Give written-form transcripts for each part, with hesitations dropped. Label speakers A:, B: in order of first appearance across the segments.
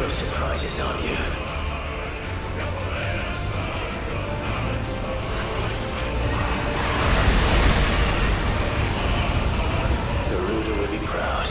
A: of surprises, aren't you? Garuda will be proud.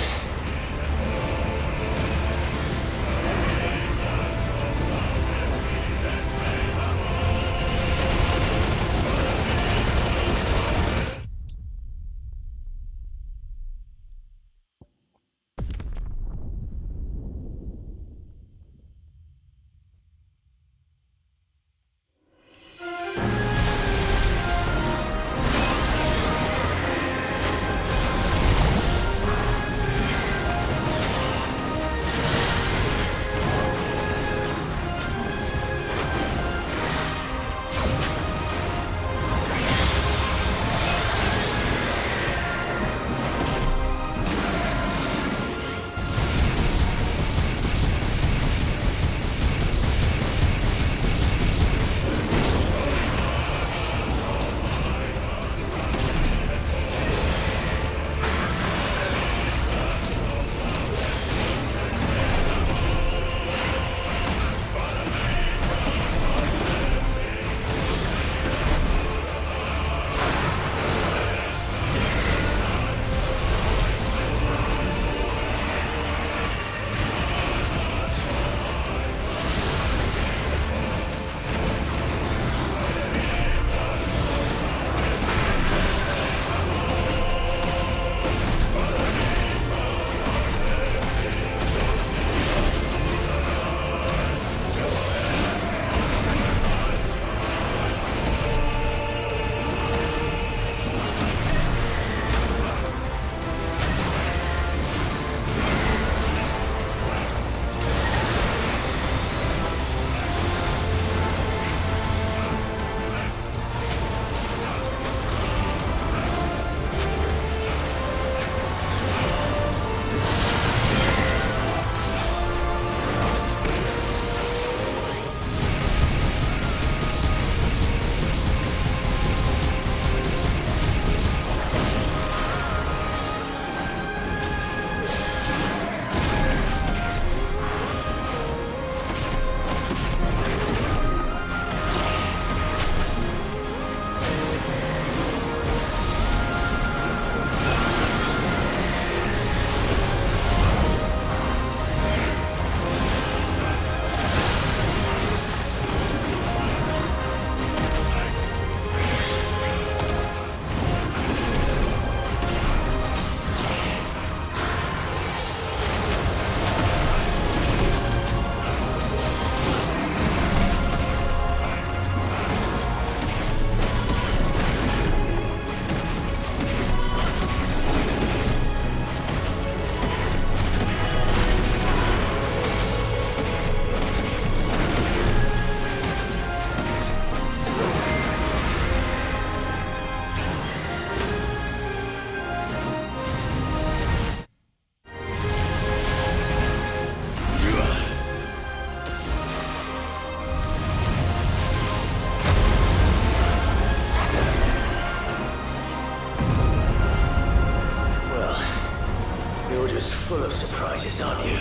A: Full of surprises, aren't you?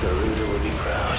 A: Garuda will be proud.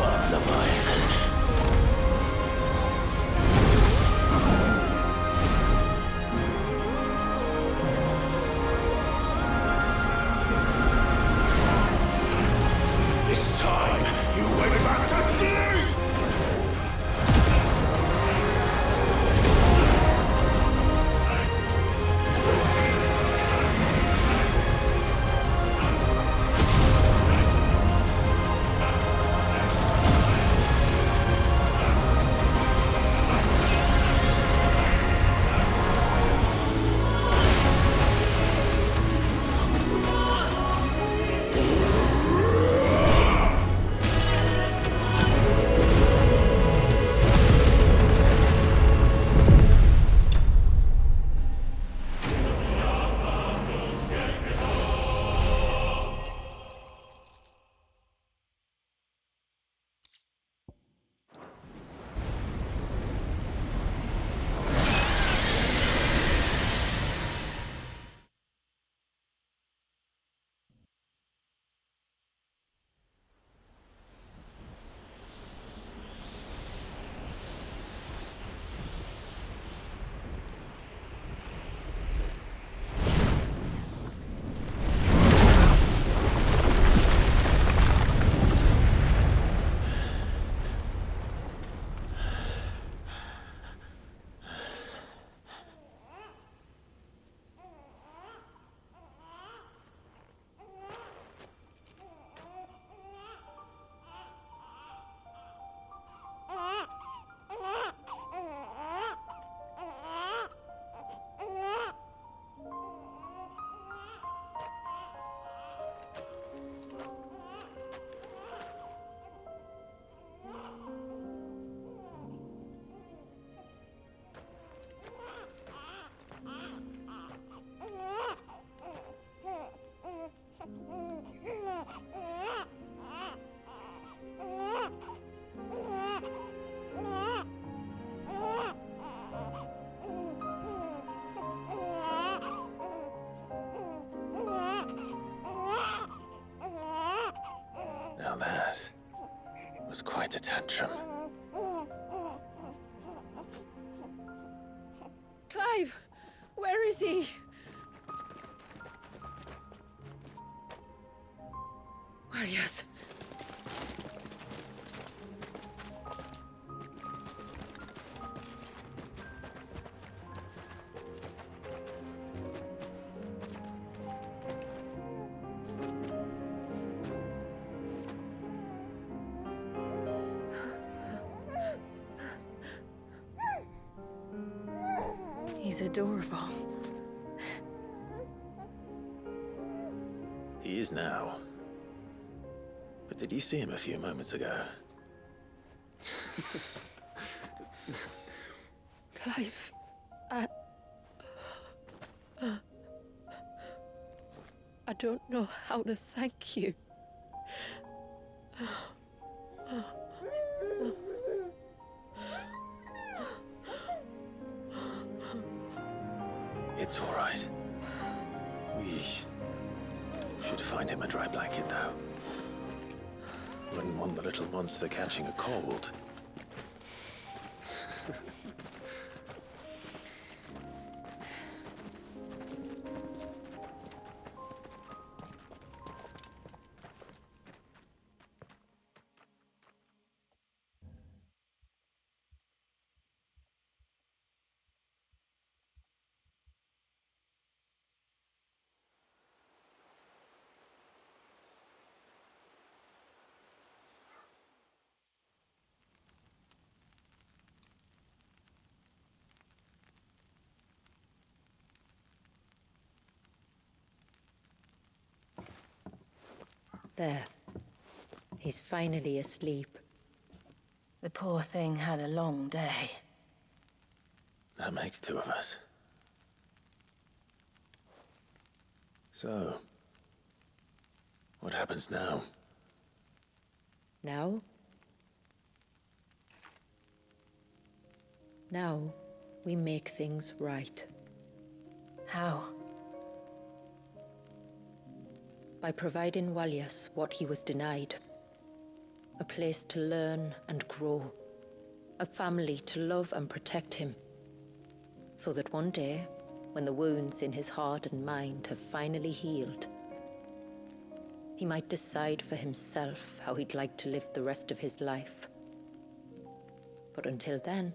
A: of Leviathan. It's time you went back to sleep!
B: Now that was quite a tantrum.
C: Clive! Where is he? Well, yes. He's adorable.
B: He is now. But did you see him a few moments ago?
C: Clive, I don't know how to thank you.
B: It's all right. We should find him a dry blanket, though. Wouldn't want the little monster catching a cold.
D: There. He's finally asleep. The poor thing had a long day.
B: That makes two of us. So, what happens now?
D: Now? Now, we make things right. How? By providing Walyas what he was denied.
C: a place to learn and grow, a family to love and protect him, so that one day, when the wounds in his heart and mind have finally healed, he might decide for himself how he'd like to live the rest of his life. But until then,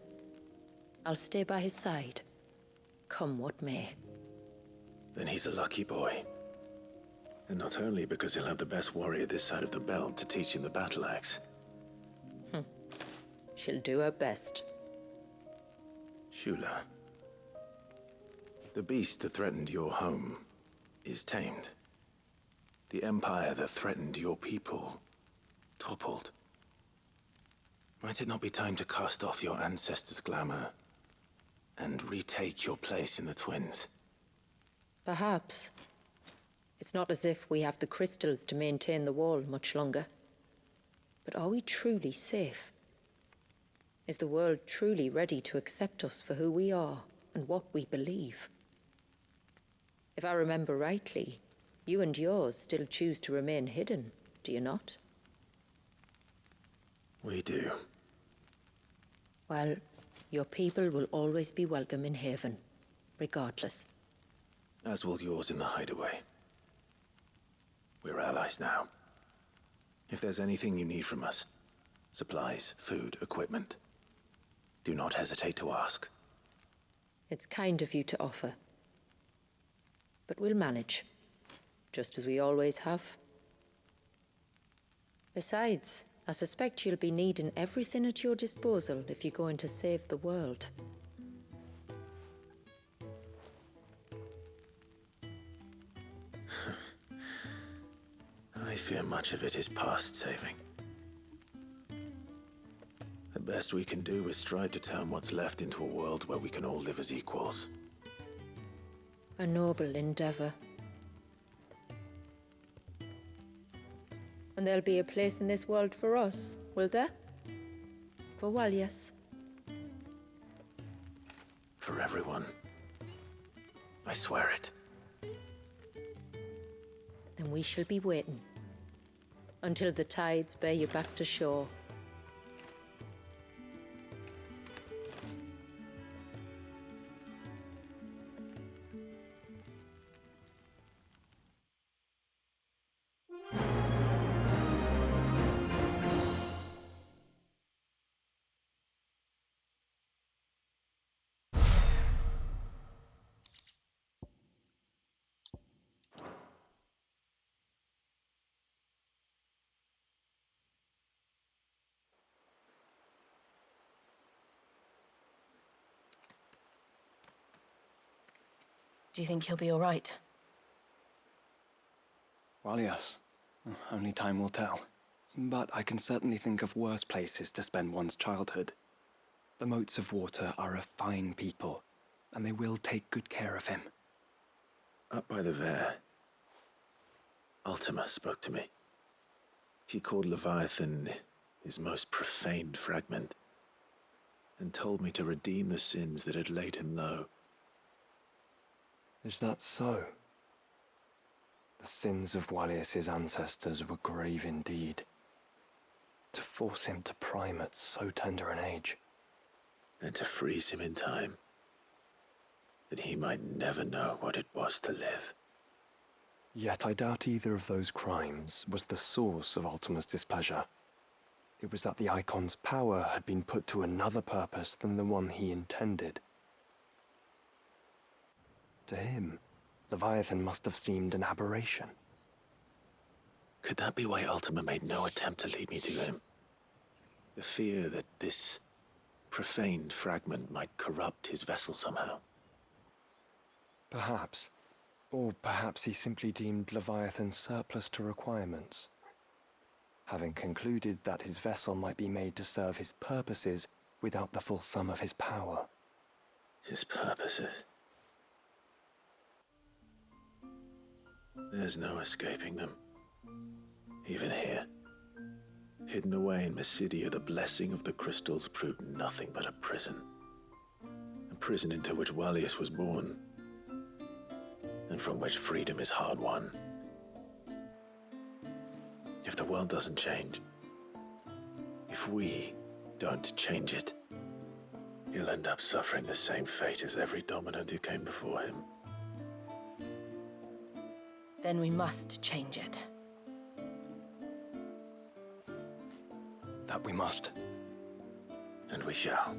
C: I'll stay by his side, come what may.
B: Then he's a lucky boy. And not only because he'll have the best warrior this side of the belt to teach him the battle axe.
C: She'll do her best.
B: Shula, the beast that threatened your home is tamed. The empire that threatened your people toppled. Might it not be time to cast off your ancestors' glamour and retake your place in the Twins?
C: Perhaps. It's not as if we have the crystals to maintain the wall much longer. But are we truly safe? Is the world truly ready to accept us for who we are and what we believe? If I remember rightly, you and yours still choose to remain hidden, do you not?
B: We do.
C: Well, your people will always be welcome in Haven, regardless.
B: As will yours in the hideaway. We're allies now. If there's anything you need from us, supplies, food, equipment, do not hesitate to ask.
C: It's kind of you to offer. But we'll manage, just as we always have. Besides, I suspect you'll be needing everything at your disposal if you're going to save the world.
B: I fear much of it is past saving. The best we can do is strive to turn what's left into a world where we can all live as equals.
C: A noble endeavor. And there'll be a place in this world for us, will there? For Walyas.
B: For everyone. I swear it.
C: Then we shall be waiting. Until the tides bear you back to shore.
D: Do you think he'll be all right?
E: Well, yes. Only time will tell. But I can certainly think of worse places to spend one's childhood. The Moats of Water are a fine people, and they will take good care of him.
B: Up by the Vare, Ultima spoke to me. He called Leviathan his most profaned fragment, and told me to redeem the sins that had laid him low.
E: Is that so? The sins of Walyas' ancestors were grave indeed. To force him to prime at so tender an age.
B: And to freeze him in time, that he might never know what it was to live.
E: Yet I doubt either of those crimes was the source of Ultima's displeasure. It was that the Icon's power had been put to another purpose than the one he intended. To him, Leviathan must have seemed an aberration.
B: Could that be why Ultima made no attempt to lead me to him? The fear that this profaned fragment might corrupt his vessel somehow.
E: Perhaps. Or perhaps he simply deemed Leviathan surplus to requirements. Having concluded that his vessel might be made to serve his purposes without the full sum of his power.
B: His purposes. There's no escaping them. Even here. Hidden away in Mysidia, the blessing of the crystals proved nothing but a prison. A prison into which Walyas was born, and from which freedom is hard won. If the world doesn't change, If we don't change it, he'll end up suffering the same fate as every dominant who came before him.
D: Then we must change it.
E: That we must.
B: And we shall.